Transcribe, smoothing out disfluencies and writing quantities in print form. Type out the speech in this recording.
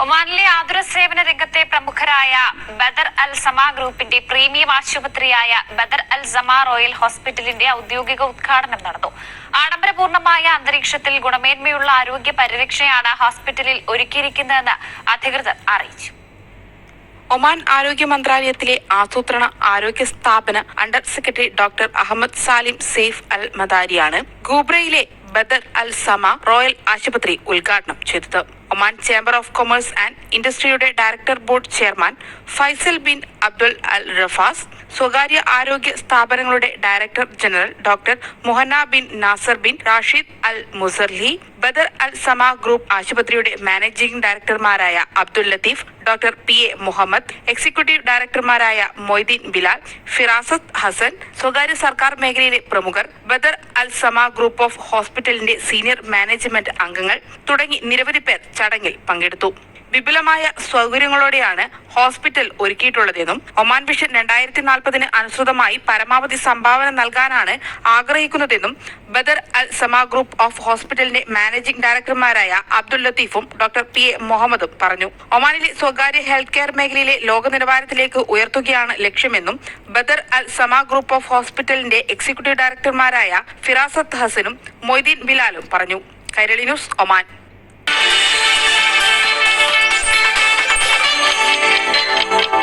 ഒമാനിലെ ആതുര സേവന രംഗത്തെ പ്രമുഖരായ ബദർ അൽ സമ ഗ്രൂപ്പിന്റെ premium ആശുപത്രിയായ Badr Al Sama royal ഹോസ്പിറ്റലിന്റെ ഔദ്യോഗിക ഉദ്ഘാടനം നടന്നു. ആഡംബരപൂർണമായ അന്തരീക്ഷത്തിൽ ഗുണമേന്മയുള്ള ആരോഗ്യ പരിരക്ഷയാണ് ഹോസ്പിറ്റലിൽ ഒരുക്കിയിരിക്കുന്നതെന്ന് അധികൃതർ അറിയിച്ചു. ഒമാൻ ആരോഗ്യ മന്ത്രാലയത്തിലെ ആസൂത്രണ ആരോഗ്യ സ്ഥാപന under secretary doctor Ahmed Salim Saif Al മദാരിയാണ് ഗൂബ്രയിലെ ബദർ അൽ സമ റോയൽ ആശുപത്രി ഉദ്ഘാടനം ചെയ്തത്. Oman chamber of commerce and ഇൻഡസ്ട്രിയുടെ director board chairman Faisal bin Abdul Al Rafas, സ്വകാര്യ ആരോഗ്യ സ്ഥാപനങ്ങളുടെ director general doctor Muhanna bin Nasser bin Rashid Al Musarli, Badr Al Sama group ആശുപത്രിയുടെ managing ഡയറക്ടർമാരായ Abdul Latheef, doctor PA Mohammed, executive ഡയറക്ടർമാരായ മൊയ്തീൻ ബിലാൽ, ഫിറാസത്ത് ഹസൻ, സ്വകാര്യ സർക്കാർ മേഖലയിലെ പ്രമുഖർ, Badr Al Sama group of ഹോസ്പിറ്റലിന്റെ സീനിയർ മാനേജ്മെന്റ് അംഗങ്ങൾ തുടങ്ങി നിരവധി പേർ ചടങ്ങിൽ പങ്കെടുത്തു. വിപുലമായ സൗകര്യങ്ങളോടെയാണ് ഹോസ്പിറ്റൽ ഒരുക്കിയിട്ടുള്ളതെന്നും ഒമാൻ വിഷൻ 2040 അനുസൃതമായി പരമാവധി സംഭാവന നൽകാനാണ് ആഗ്രഹിക്കുന്നതെന്നും Badr Al Sama group of ഹോസ്പിറ്റലിന്റെ മാനേജിംഗ് ഡയറക്ടർമാരായ അബ്ദുൽ ലത്തീഫും ഡോക്ടർ PA മുഹമ്മദും പറഞ്ഞു. ഒമാനിലെ സ്വകാര്യ ഹെൽത്ത് കെയർ മേഖലയിലെ ലോക നിലവാരത്തിലേക്ക് ഉയർത്തുകയാണ് ലക്ഷ്യമെന്നും Badr Al Sama group of ഹോസ്പിറ്റലിന്റെ എക്സിക്യൂട്ടീവ് ഡയറക്ടർമാരായ ഫിറാസത്ത് ഹസനും മൊയ്തീൻ ബിലാലും പറഞ്ഞു. Kairali news, Oman.